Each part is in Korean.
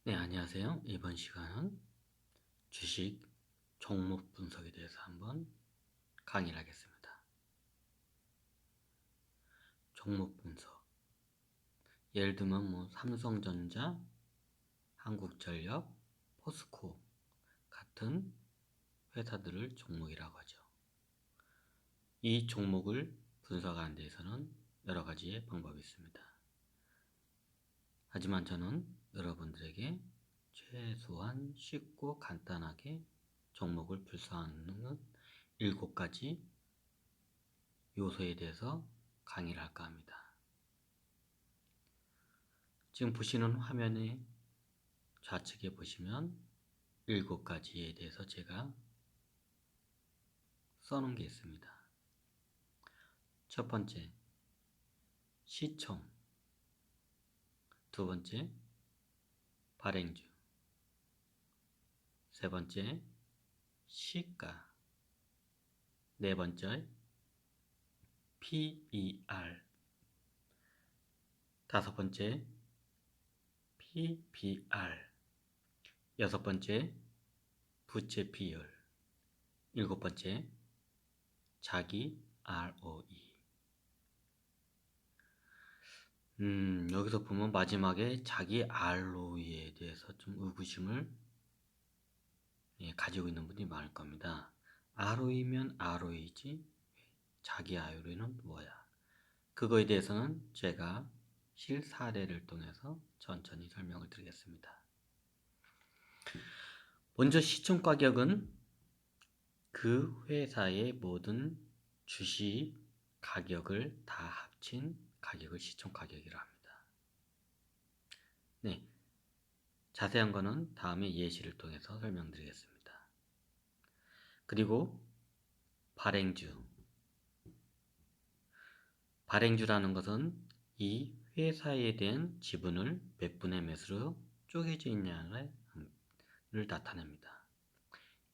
네, 안녕하세요. 이번 시간은 주식 종목 분석에 대해서 한번 강의를 하겠습니다. 종목 분석. 예를 들면 삼성전자, 한국전력, 포스코 같은 회사들을 종목이라고 하죠. 이 종목을 분석하는 데에서는 여러 가지의 방법이 있습니다. 하지만 저는 여러분들에게 최소한 쉽고 간단하게 종목을 분석하는 7가지 요소에 대해서 강의를 할까 합니다. 지금 보시는 화면의 좌측에 보시면 7가지에 대해서 제가 써놓은 게 있습니다. 첫 번째, 시총. 두 번째, 발행주. 세 번째, 시가. 네 번째, PER. 다섯 번째, PBR. 여섯 번째, 부채 비율. 일곱 번째, 자기 ROE. 여기서 보면 마지막에 자기 ROE에 대해서 좀 의구심을 가지고 있는 분이 많을 겁니다. ROE면 ROE지 자기 ROE는 뭐야? 그거에 대해서는 제가 실사례를 통해서 천천히 설명을 드리겠습니다. 먼저 시총가격은 그 회사의 모든 주식 가격을 다 합친 가격을 시총가격이라 합니다. 네, 자세한 거는 다음에 예시를 통해서 설명드리겠습니다. 그리고 발행주. 발행주라는 것은 이 회사에 대한 지분을 몇 분의 몇으로 쪼개져 있냐를 나타냅니다.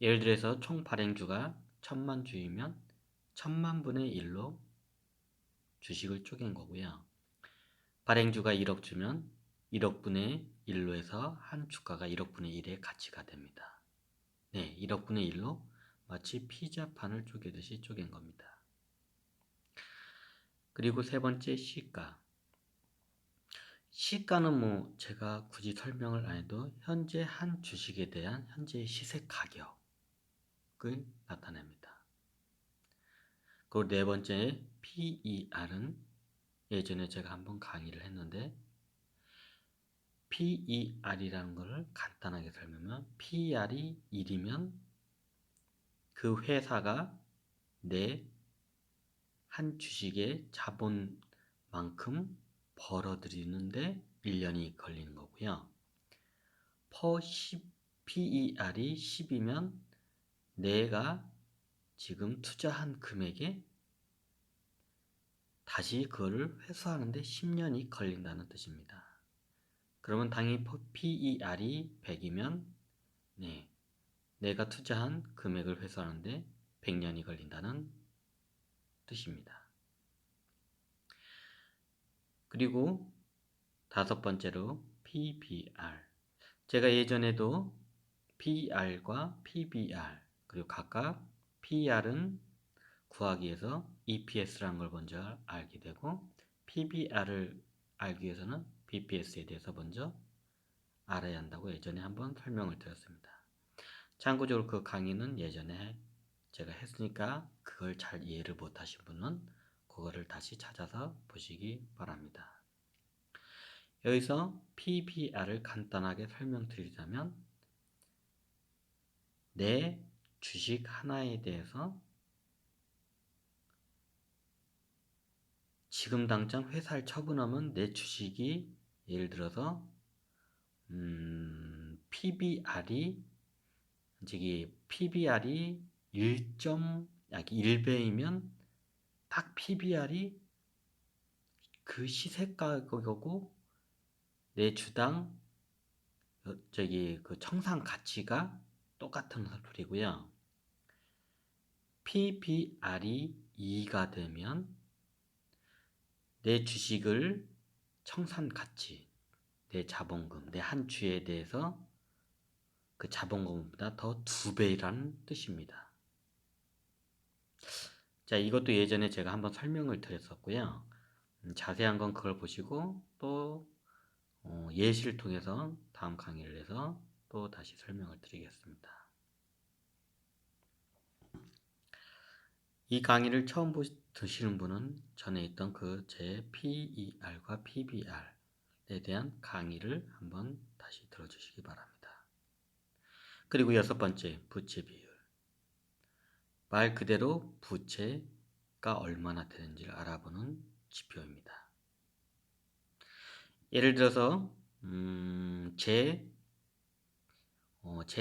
예를 들어서 총 발행주가 1000만 주이면 1000만 분의 1로 주식을 쪼갠 거고요. 발행주가 1억 주면 1억 분의 1로 해서 한 주가가 1억 분의 1의 가치가 됩니다. 네, 1억 분의 1로 마치 피자판을 쪼개듯이 쪼갠 겁니다. 그리고 세 번째 시가. 시가는 제가 굳이 설명을 안 해도 현재 한 주식에 대한 현재 시세 가격을 나타냅니다. 그리고 네 번째 PER은 예전에 제가 한번 강의를 했는데 PER이라는 것을 간단하게 설명하면 PER이 1이면 그 회사가 내 한 주식의 자본만큼 벌어들이는데 1년이 걸리는 거고요. PER이 10이면 내가 지금 투자한 금액에 다시 그거를 회수하는데 10년이 걸린다는 뜻입니다. 그러면 당연히 PER이 100이면 내가 투자한 금액을 회수하는데 100년이 걸린다는 뜻입니다. 그리고 다섯 번째로 PBR. 제가 예전에도 PER과 PBR 그리고 각각 PER은 구하기 위해서 EPS라는 걸 먼저 알게 되고 PBR을 알기 위해서는 BPS에 대해서 먼저 알아야 한다고 예전에 한번 설명을 드렸습니다. 참고적으로 그 강의는 예전에 제가 했으니까 그걸 잘 이해를 못하신 분은 그거를 다시 찾아서 보시기 바랍니다. 여기서 PBR을 간단하게 설명드리자면 내 주식 하나에 대해서 지금 당장 회사를 처분하면 내 주식이 예를 들어서 PBR이 저기 PBR이 1.1배이면 딱 PBR이 그 시세 가격이고 내 주당 그 청산 가치가 똑같은 소리고요. PBR이 2가 되면 내 주식을 청산 가치, 내 자본금, 내 한 주에 대해서 그 자본금보다 더 2배라는 뜻입니다. 자, 이것도 예전에 제가 한번 설명을 드렸었고요. 자세한 건 그걸 보시고 또 예시를 통해서 다음 강의를 해서 또 다시 설명을 드리겠습니다. 이 강의를 처음 드시는 분은 전에 있던 그 제 PER과 PBR에 대한 강의를 한번 다시 들어주시기 바랍니다. 그리고 6번째, 부채 비율. 말 그대로 부채가 얼마나 되는지를 알아보는 지표입니다. 예를 들어서 제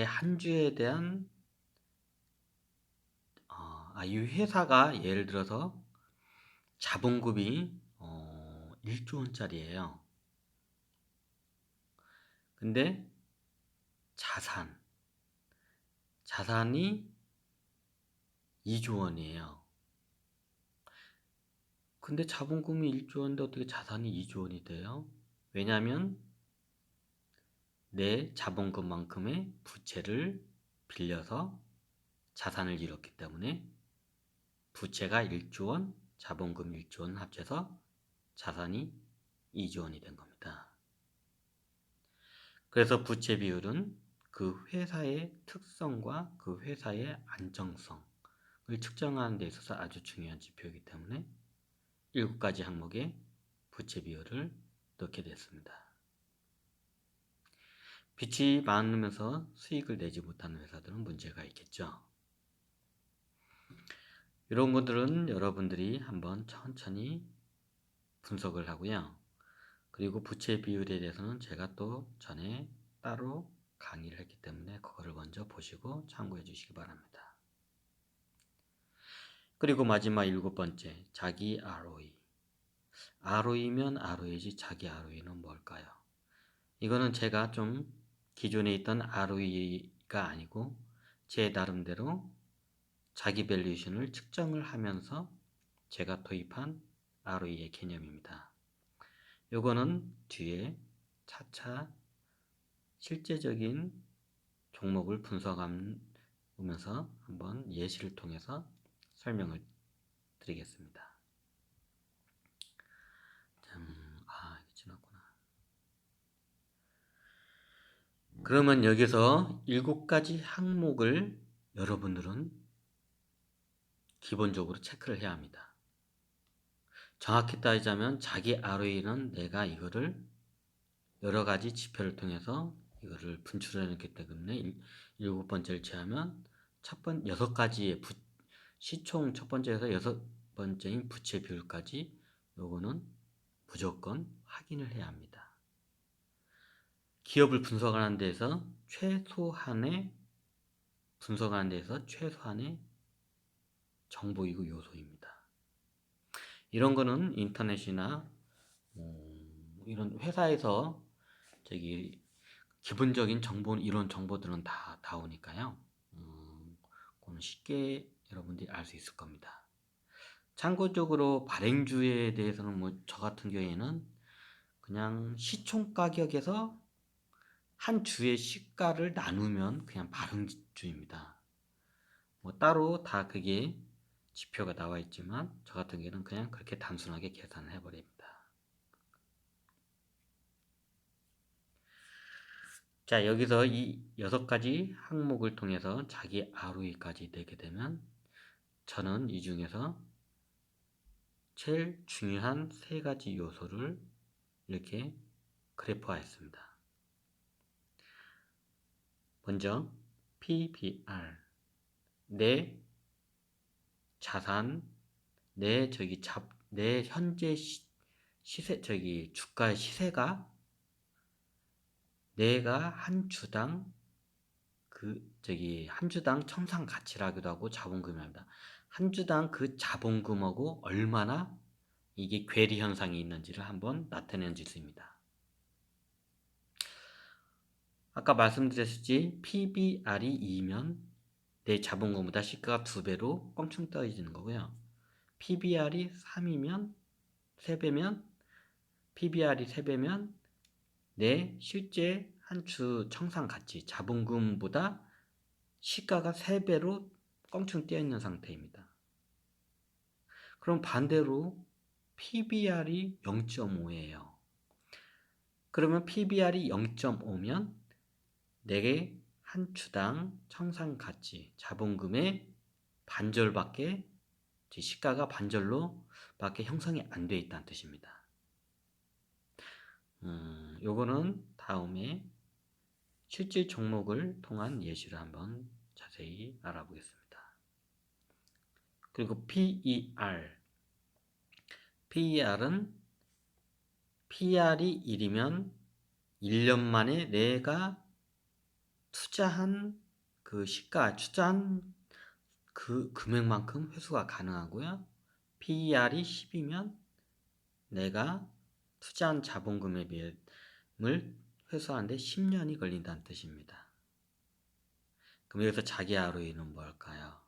한 주에 대한 이 회사가 예를 들어서 자본금이 1조 원짜리예요. 근데 자산이 2조 원이에요. 근데 자본금이 1조 원인데 어떻게 자산이 2조 원이 돼요? 왜냐하면 내 자본금만큼의 부채를 빌려서 자산을 이뤘기 때문에 부채가 1조 원, 자본금 1조 원 합쳐서 자산이 2조 원이 된 겁니다. 그래서 부채 비율은 그 회사의 특성과 그 회사의 안정성을 측정하는 데 있어서 아주 중요한 지표이기 때문에 7가지 항목에 부채 비율을 넣게 됐습니다. 빚이 많으면서 수익을 내지 못하는 회사들은 문제가 있겠죠. 이런 것들은 여러분들이 한번 천천히 분석을 하고요. 그리고 부채 비율에 대해서는 제가 또 전에 따로 강의를 했기 때문에 그거를 먼저 보시고 참고해 주시기 바랍니다. 그리고 마지막 7번째, 자기 ROE. ROE면 ROE지 자기 ROE는 뭘까요? 이거는 제가 좀 기존에 있던 ROE가 아니고 제 나름대로 자기 밸류에이션을 측정을 하면서 제가 도입한 ROE의 개념입니다. 요거는 뒤에 차차 실제적인 종목을 분석하면서 한번 예시를 통해서 설명을 드리겠습니다. 이게 지났구나. 그러면 여기서 7가지 항목을 여러분들은 기본적으로 체크를 해야 합니다. 정확히 따지자면 자기 ROE는 내가 이거를 여러 가지 지표를 통해서 이거를 분출해냈기 때문에 7번째를 제하면 6가지의 시총 첫 번째에서 6번째인 부채 비율까지 요거는 무조건 확인을 해야 합니다. 기업을 분석하는 데서 최소한의 정보이고 요소입니다. 이런 거는 인터넷이나 이런 회사에서 기본적인 이런 정보들은 다 나오니까요. 그거는 쉽게 여러분들이 알 수 있을 겁니다. 참고적으로 발행주에 대해서는 저 같은 경우에는 그냥 시총 가격에서 한 주의 시가를 나누면 그냥 발행주입니다. 따로 다 그게 지표가 나와 있지만 저 같은 경우는 그냥 그렇게 단순하게 계산을 해버립니다. 자, 여기서 이 6가지 항목을 통해서 자기 ROE까지 내게 되면 저는 이 중에서 제일 중요한 3가지 요소를 이렇게 그래프화했습니다. 먼저 PBR, 내 자산, 내 현재 시세, 주가의 시세가 내가 한 주당 한 주당 청산 가치라기도 하고 자본금이랍니다. 한 주당 그 자본금하고 얼마나 이게 괴리 현상이 있는지를 한번 나타내는 지수입니다. 아까 말씀드렸듯이 PBR이 2면 내 자본금보다 시가가 2배로 껑충 떨어지는 거고요. PBR이 3이면 3배면 PBR이 3배면 내 실제 한 주 청산 가치, 자본금보다 시가가 3배로 껑충 뛰어 있는 상태입니다. 그럼 반대로 PBR이 0.5예요. 그러면 PBR이 0.5면 내게 한 주당 청산 가치, 자본금의 반절밖에, 시가가 반절로 밖에 형성이 안 돼 있다는 뜻입니다. 요거는 다음에 실질 종목을 통한 예시를 한번 자세히 알아보겠습니다. 그리고 PER. PER은 PER이 1이면 1년 만에 내가 투자한 그 시가, 투자한 그 금액만큼 회수가 가능하고요. PER이 10이면 내가 투자한 자본금의 비율을 회수하는데 10년이 걸린다는 뜻입니다. 그럼 여기서 자기 ROE는 뭘까요?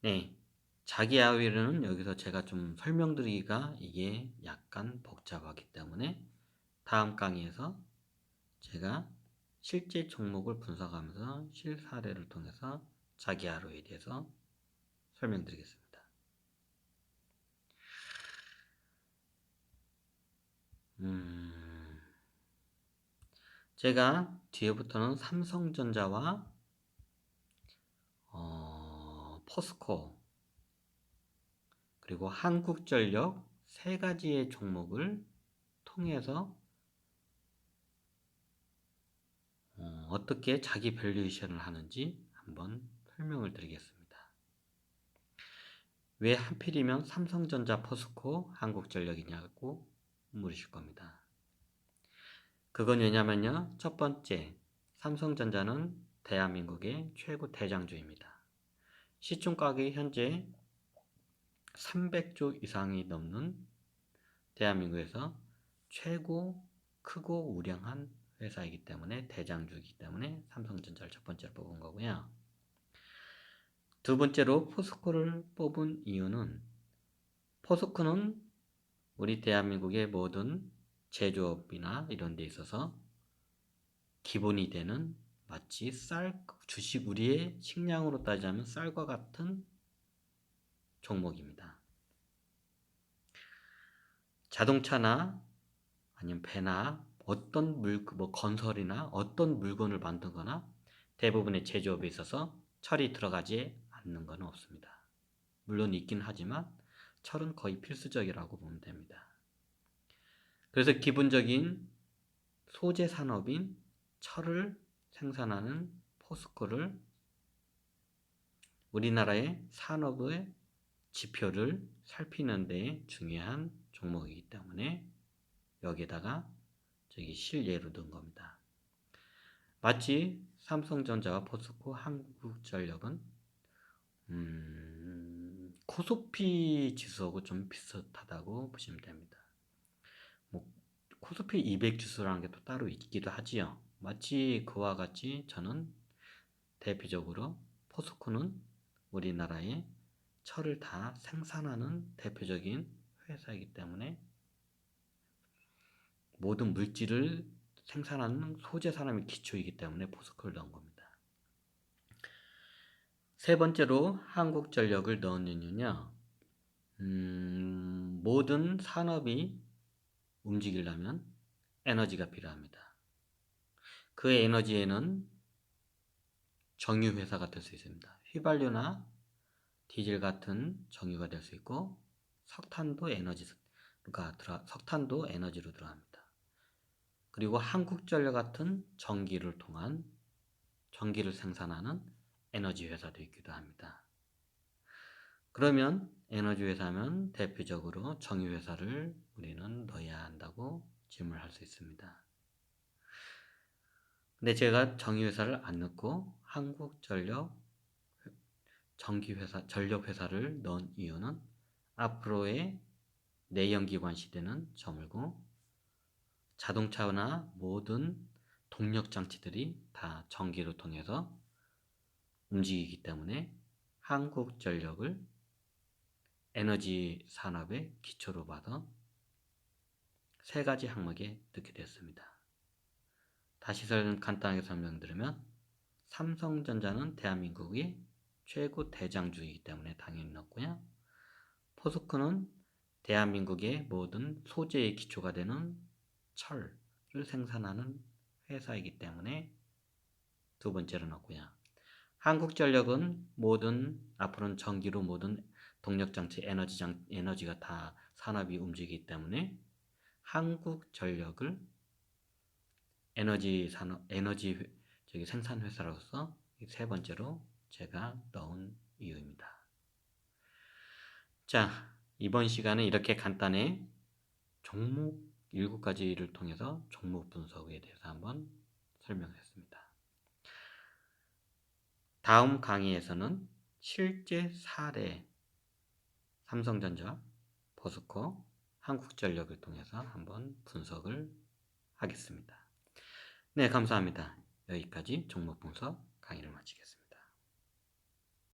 네, 자기 ROE는 여기서 제가 좀 설명드리기가 이게 약간 복잡하기 때문에 다음 강의에서 제가 실제 종목을 분석하면서 실사례를 통해서 자기 ROE에 대해서 설명드리겠습니다. 제가 뒤에부터는 삼성전자와 포스코 그리고 한국전력 3가지의 종목을 통해서 어떻게 자기 밸류에이션을 하는지 한번 설명을 드리겠습니다. 왜 하필이면 삼성전자, 포스코, 한국전력이냐고 물으실 겁니다. 그건 왜냐면요. 첫 번째, 삼성전자는 대한민국의 최고 대장주입니다. 시총가격이 현재 300조 이상이 넘는 대한민국에서 최고 크고 우량한 회사이기 때문에, 대장주이기 때문에 삼성전자를 첫 번째로 뽑은 거고요. 두 번째로 포스코를 뽑은 이유는, 포스코는 우리 대한민국의 모든 제조업이나 이런 데 있어서 기본이 되는, 마치 주식, 우리의 식량으로 따지자면 쌀과 같은 종목입니다. 자동차나 아니면 배나 어떤 건설이나 어떤 물건을 만들거나 대부분의 제조업에 있어서 철이 들어가지 않는 건 없습니다. 물론 있긴 하지만 철은 거의 필수적이라고 보면 됩니다. 그래서 기본적인 소재 산업인 철을 생산하는 포스코를 우리나라의 산업의 지표를 살피는 데 중요한 종목이기 때문에 여기에다가 실예로 든 겁니다. 마치 삼성전자와 포스코, 한국전력은 코스피 지수하고 좀 비슷하다고 보시면 됩니다. 코스피 200 지수라는 게 또 따로 있기도 하지요. 마치 그와 같이 저는 대표적으로 포스코는 우리나라의 철을 다 생산하는 대표적인 회사이기 때문에 모든 물질을 생산하는 소재 산업의 기초이기 때문에 포스코를 넣은 겁니다. 세 번째로 한국전력을 넣은 이유는요. 모든 산업이 움직이려면 에너지가 필요합니다. 그 에너지에는 정유회사가 될 수 있습니다. 휘발유나 디젤 같은 정유가 될 수 있고, 석탄도 에너지로 들어갑니다. 그리고 한국전력 같은 전기를 생산하는 에너지 회사도 있기도 합니다. 그러면 에너지 회사면 대표적으로 정유 회사를 우리는 넣어야 한다고 질문을 할 수 있습니다. 근데 제가 정유 회사를 안 넣고 한국전력 전력 회사를 넣은 이유는 앞으로의 내연기관 시대는 저물고 자동차나 모든 동력 장치들이 다 전기를 통해서 움직이기 때문에 한국전력을 에너지 산업의 기초로 봐서 세 가지 항목에 넣게 되었습니다. 다시 간단하게 설명드리면 삼성전자는 대한민국의 최고 대장주이기 때문에 당연히 넣었고요. 포스코는 대한민국의 모든 소재의 기초가 되는 철을 생산하는 회사이기 때문에 두 번째로 넣었고요. 한국전력은 모든 앞으로는 전기로 모든 동력장치, 에너지가 다 산업이 움직이기 때문에 한국전력을 에너지 생산 회사로서 세 번째로 제가 넣은 이유입니다. 자, 이번 시간은 이렇게 간단히 종목 7가지를 통해서 종목 분석에 대해서 한번 설명했습니다. 다음 강의에서는 실제 사례 삼성전자, 포스코, 한국전력을 통해서 한번 분석을 하겠습니다. 네, 감사합니다. 여기까지 종목 분석 강의를 마치겠습니다.